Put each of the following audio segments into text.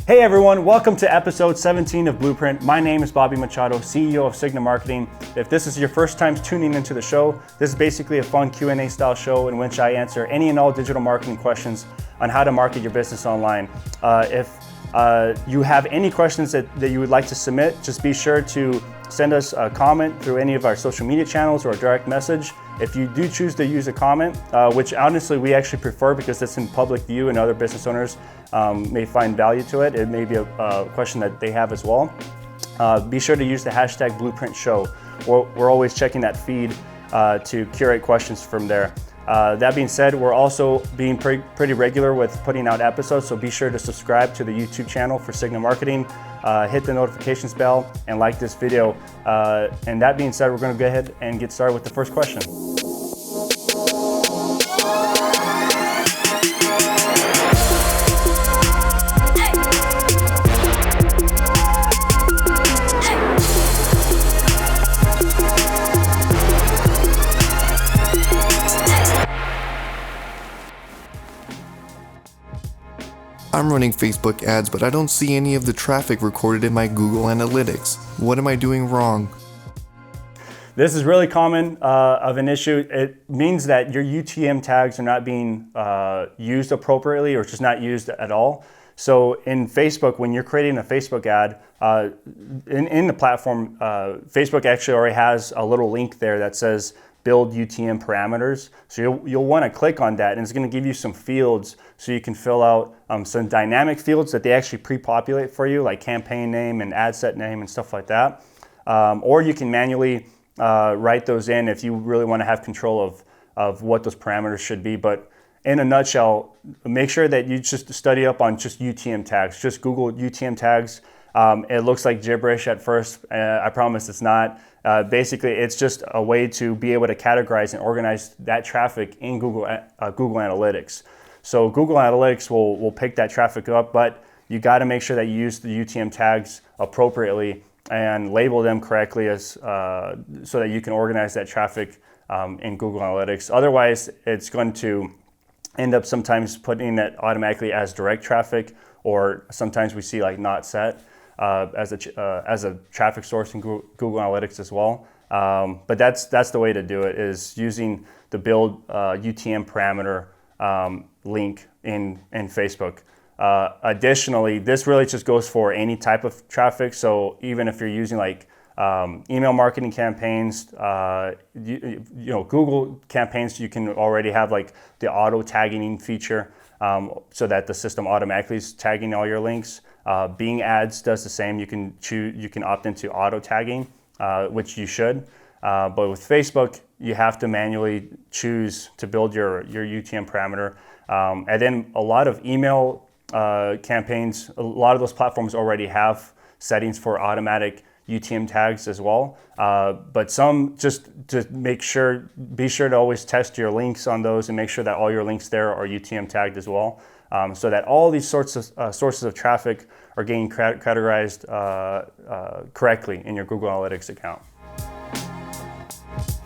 Hey everyone, welcome to episode 17 of Blueprint. My name is Bobby Machado, CEO of Signa Marketing. If this is your first time tuning into the show, this is basically a fun Q&A style show in which I answer any and all digital marketing questions on how to market your business online. If you have any questions that you would like to submit, just be sure to send us a comment through any of our social media channels or a direct message. If you do choose to use a comment, which honestly we actually prefer because it's in public view and other business owners may find value to it. It may be a question that they have as well. Be sure to use the hashtag Blueprint Show. We're always checking that feed to curate questions from there. That being said, we're also being pretty regular with putting out episodes, so be sure to subscribe to the YouTube channel for Signa Marketing, hit the notifications bell, and like this video. And that being said, we're going to go ahead and get started with the first question. I'm running Facebook ads, but I don't see any of the traffic recorded in my Google Analytics. What am I doing wrong? This is really common of an issue. It means that your UTM tags are not being used appropriately or just not used at all. So in Facebook, when you're creating a Facebook ad, in the platform, Facebook actually already has a little link there that says build UTM parameters. So you'll want to click on that, and it's going to give you some fields so you can fill out some dynamic fields that they actually pre-populate for you, like campaign name and ad set name and stuff like that. Or you can manually write those in if you really want to have control of what those parameters should be. But in a nutshell, make sure that you just study up on just UTM tags. Just Google UTM tags. It looks like gibberish at first. I promise it's not. Basically, it's just a way to be able to categorize and organize that traffic in Google Analytics. So Google Analytics will pick that traffic up, but you got to make sure that you use the UTM tags appropriately and label them correctly as so that you can organize that traffic in Google Analytics. Otherwise, it's going to end up sometimes putting it automatically as direct traffic, or sometimes we see like not set as a traffic source in Google Analytics as well. But that's the way to do it, is using the build UTM parameter link in Facebook. Additionally, this really just goes for any type of traffic. So even if you're using like email marketing campaigns, you know, Google campaigns, you can already have like the auto tagging feature so that the system automatically is tagging all your links. Bing ads does the same. You can opt into auto tagging, which you should. But with Facebook, you have to manually choose to build your UTM parameter. And then a lot of email campaigns, a lot of those platforms already have settings for automatic UTM tags as well. But some, just to be sure to always test your links on those and make sure that all your links there are UTM tagged as well. So that all these sources of traffic are getting categorized correctly in your Google Analytics account.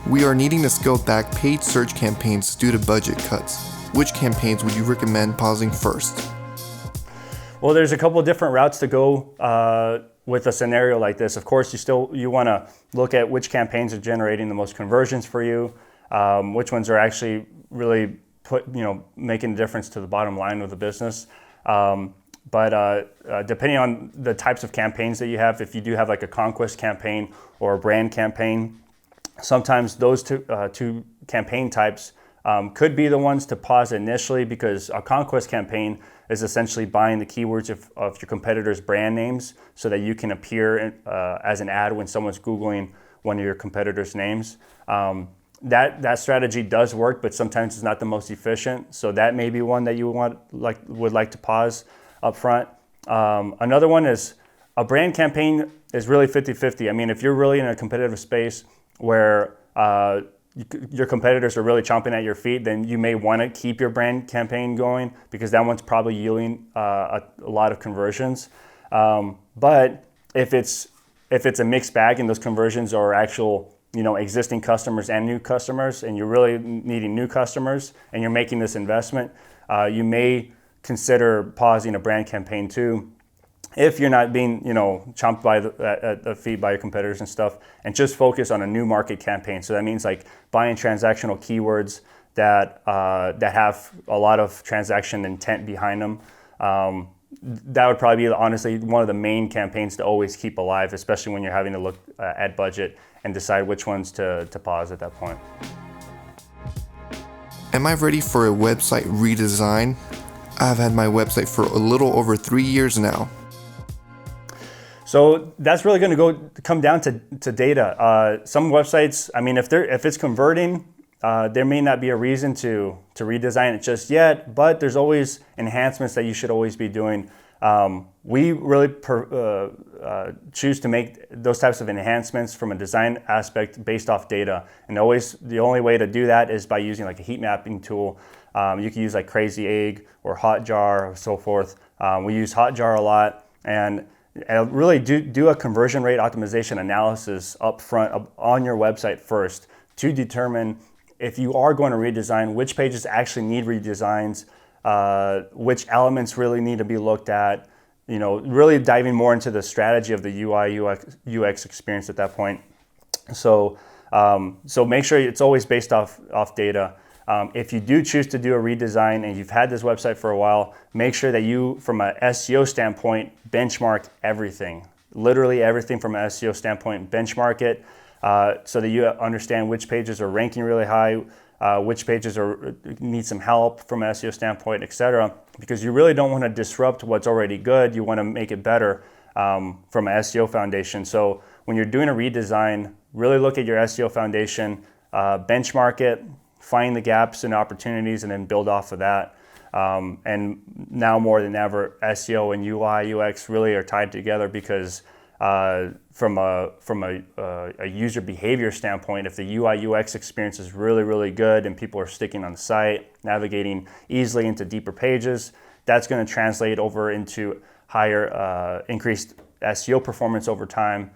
We are needing to scale back paid search campaigns due to budget cuts. Which campaigns would you recommend pausing first? Well, there's a couple of different routes to go with a scenario like this. Of course, you want to look at which campaigns are generating the most conversions for you, which ones are actually really making a difference to the bottom line of the business. But depending on the types of campaigns that you have, if you do have like a conquest campaign or a brand campaign, sometimes those two campaign types could be the ones to pause initially, because a conquest campaign is essentially buying the keywords of your competitors' brand names so that you can appear as an ad when someone's Googling one of your competitors' names. That strategy does work, but sometimes it's not the most efficient. So that may be one that you would like to pause up front. Another one is a brand campaign is really 50-50. I mean, if you're really in a competitive space where your competitors are really chomping at your feet, then you may want to keep your brand campaign going, because that one's probably yielding a lot of conversions. But if it's a mixed bag and those conversions are actual existing customers and new customers, and you're really needing new customers and you're making this investment, you may consider pausing a brand campaign too. if you're not being, chomped at the feet by your competitors and stuff, and just focus on a new market campaign. So that means like buying transactional keywords that have a lot of transaction intent behind them. That would probably be honestly one of the main campaigns to always keep alive, especially when you're having to look at budget and decide which ones to pause at that point. Am I ready for a website redesign? I've had my website for a little over 3 years now. So that's really going to come down to data. Some websites, I mean, if it's converting, there may not be a reason to redesign it just yet, but there's always enhancements that you should always be doing. We really choose to make those types of enhancements from a design aspect based off data. And always the only way to do that is by using like a heat mapping tool. You can use like Crazy Egg or Hotjar or so forth. We use Hotjar a lot, and really do a conversion rate optimization analysis up front on your website first to determine if you are going to redesign, which pages actually need redesigns, which elements really need to be looked at, really diving more into the strategy of the UI, UX experience at that point. So make sure it's always based off data. If you do choose to do a redesign and you've had this website for a while, make sure that you, from an SEO standpoint, benchmark everything. Literally everything from an SEO standpoint, benchmark it so that you understand which pages are ranking really high, which pages need some help from an SEO standpoint, etc. Because you really don't want to disrupt what's already good. You want to make it better from an SEO foundation. So when you're doing a redesign, really look at your SEO foundation, benchmark it, find the gaps and opportunities, and then build off of that. And now more than ever, SEO and UI, UX really are tied together because from a user behavior standpoint, if the UI, UX experience is really, really good and people are sticking on the site, navigating easily into deeper pages, that's going to translate over into higher increased SEO performance over time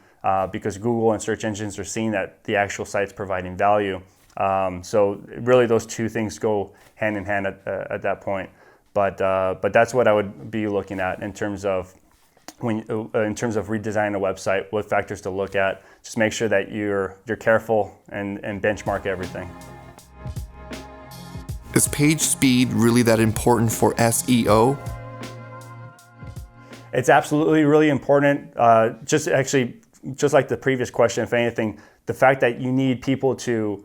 because Google and search engines are seeing that the actual site's providing value. So really those two things go hand in hand at that point. But that's what I would be looking at in terms of redesigning a website, what factors to look at. Just make sure that you're careful and benchmark everything. Is page speed really that important for SEO? It's absolutely really important. Just like the previous question, if anything, the fact that you need people to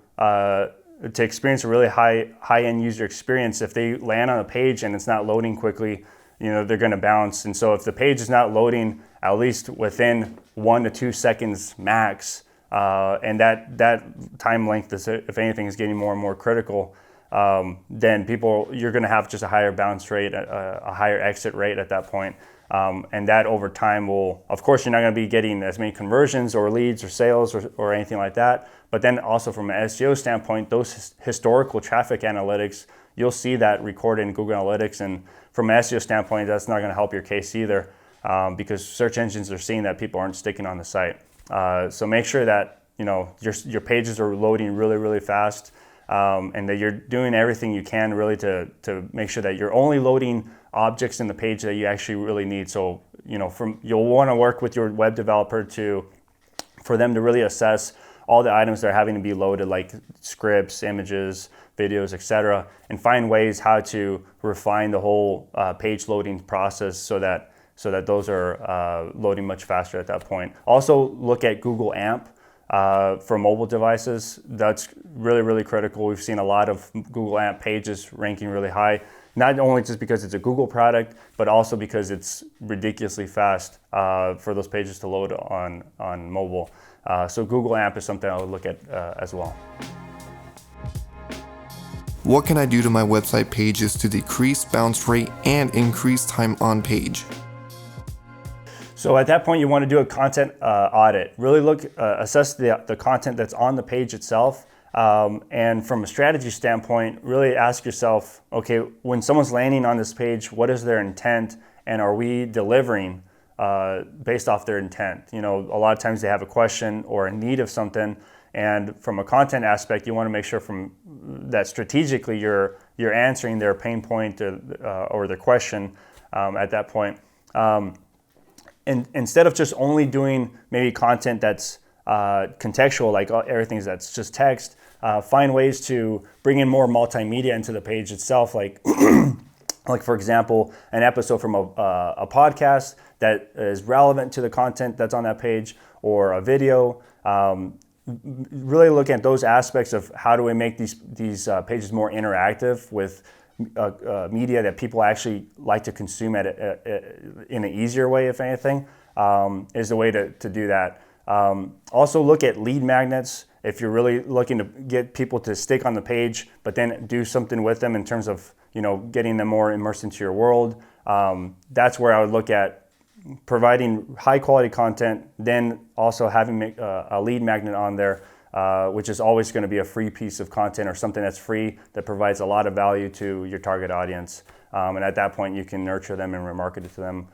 experience a really high-end user experience. If they land on a page and it's not loading quickly, they're going to bounce. And so if the page is not loading at least within 1 to 2 seconds max, and that time length is, if anything, is getting more and more critical, then you're going to have just a higher bounce rate, a higher exit rate at that point. And that over time will, of course, you're not going to be getting as many conversions or leads or sales or anything like that. But then also from an SEO standpoint, those historical traffic analytics, you'll see that recorded in Google Analytics. And from an SEO standpoint, that's not going to help your case either because search engines are seeing that people aren't sticking on the site. So make sure that your pages are loading really, really fast and that you're doing everything you can really to make sure that you're only loading objects in the page that you actually really need. So you'll want to work with your web developer for them to really assess all the items that are having to be loaded, like scripts, images, videos, etc., and find ways how to refine the whole page loading process so that those are loading much faster at that point. Also look at Google AMP for mobile devices. That's really, really critical. We've seen a lot of Google AMP pages ranking really high, not only just because it's a Google product, but also because it's ridiculously fast for those pages to load on mobile. So Google AMP is something I would look at as well. What can I do to my website pages to decrease bounce rate and increase time on page? So at that point, you want to do a content audit. Really assess the content that's on the page itself. And from a strategy standpoint, really ask yourself, okay, when someone's landing on this page, what is their intent? And are we delivering based off their intent? A lot of times they have a question or a need of something. And from a content aspect, you want to make sure that strategically you're answering their pain point or their question at that point. and instead of just only doing maybe content that's contextual, like everything that's just text, find ways to bring in more multimedia into the page itself, like like for example, an episode from a podcast that is relevant to the content that's on that page, or a video. Really looking at those aspects of how do we make these pages more interactive with media that people actually like to consume in an easier way, if anything, is the way to do that. Also look at lead magnets. If you're really looking to get people to stick on the page, but then do something with them in terms of, getting them more immersed into your world, that's where I would look at providing high quality content, then also having a lead magnet on there, which is always going to be a free piece of content or something that's free that provides a lot of value to your target audience. And at that point, you can nurture them and remarket it to them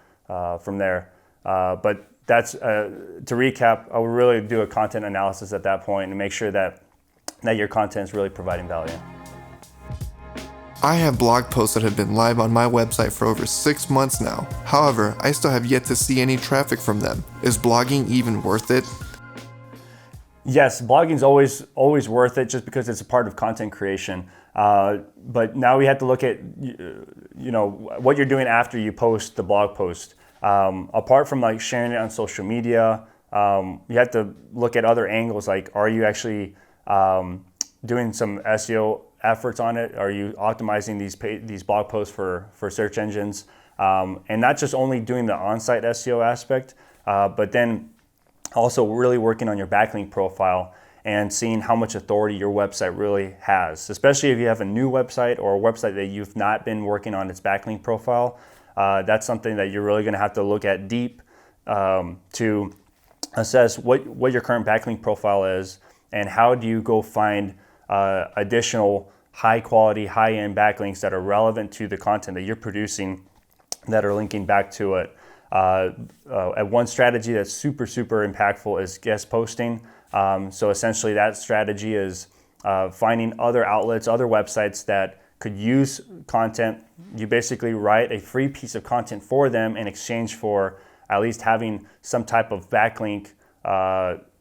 from there. But that's, to recap, I would really do a content analysis at that point and make sure that your content is really providing value. I have blog posts that have been live on my website for over 6 months now. However, I still have yet to see any traffic from them. Is blogging even worth it? Yes, blogging is always worth it just because it's a part of content creation. But now we have to look at what you're doing after you post the blog post. Apart from like sharing it on social media, you have to look at other angles, like are you actually doing some SEO efforts on it? Are you optimizing these blog posts for search engines? And not just only doing the on-site SEO aspect, but then also really working on your backlink profile and seeing how much authority your website really has, especially if you have a new website or a website that you've not been working on its backlink profile. That's something that you're really going to have to look at deep to assess what your current backlink profile is and how do you go find additional high quality, high end backlinks that are relevant to the content that you're producing that are linking back to it. One strategy that's super impactful is guest posting. So essentially that strategy is finding other outlets, other websites that could use content. You basically write a free piece of content for them in exchange for at least having some type of backlink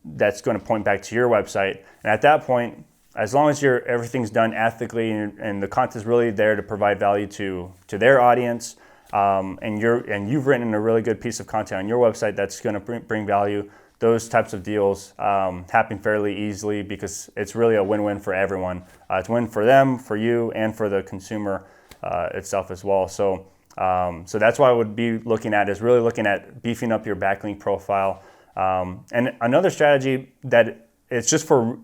that's going to point back to your website. And at that point, as long as everything's done ethically and the content's really there to provide value to their audience, and you've written a really good piece of content on your website that's going to bring value, those types of deals happen fairly easily because it's really a win-win for everyone. It's a win for them, for you, and for the consumer itself as well. So that's what I would be looking at, is really looking at beefing up your backlink profile. And another strategy that it's just for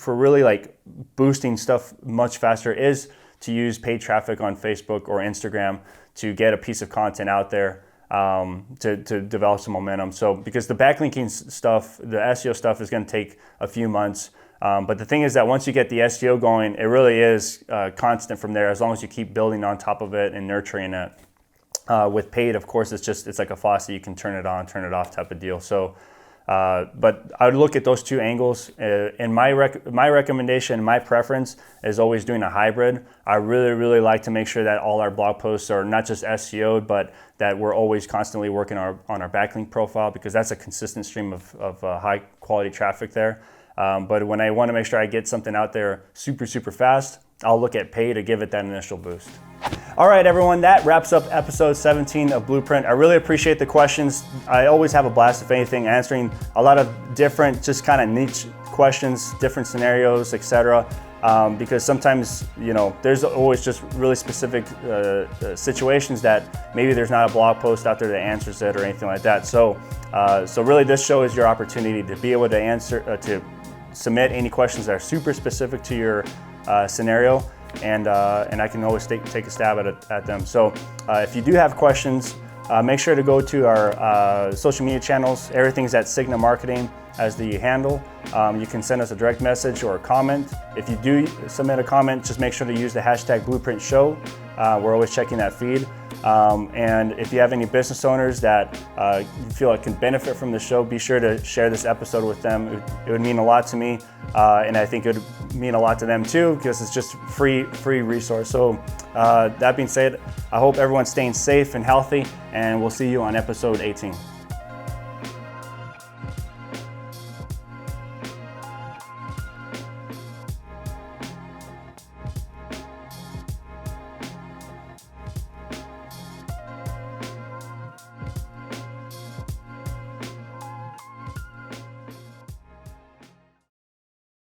really like boosting stuff much faster is to use paid traffic on Facebook or Instagram to get a piece of content out there to develop some momentum. So because the backlinking stuff, the SEO stuff is going to take a few months. But the thing is that once you get the SEO going, it really is constant from there as long as you keep building on top of it and nurturing it. With paid, of course, it's like a faucet. You can turn it on, turn it off type of deal. So, but I would look at those two angles. And my recommendation, my preference is always doing a hybrid. I really like to make sure that all our blog posts are not just SEO'd, but that we're always constantly working on our backlink profile, because that's a consistent stream of high quality traffic there. But when I want to make sure I get something out there super fast, I'll look at pay to give it that initial boost. All right, everyone, that wraps up episode 17 of Blueprint. I really appreciate the questions. I always have a blast, if anything, answering a lot of different, just kind of niche questions, different scenarios, etc. Because sometimes, there's always just really specific situations that maybe there's not a blog post out there that answers it or anything like that. So really, this show is your opportunity to be able to answer, to submit any questions that are super specific to your scenario, and I can always take a stab at them. So if you do have questions, make sure to go to our social media channels. Everything's at Signa Marketing as the handle. You can send us a direct message or a comment. If you do submit a comment, just make sure to use the hashtag Blueprint Show. We're always checking that feed. And if you have any business owners that you feel like can benefit from the show, be sure to share this episode with them. It would mean a lot to me, and I think it would mean a lot to them too, because it's just free resource. So that being said, I hope everyone's staying safe and healthy, and we'll see you on episode 18.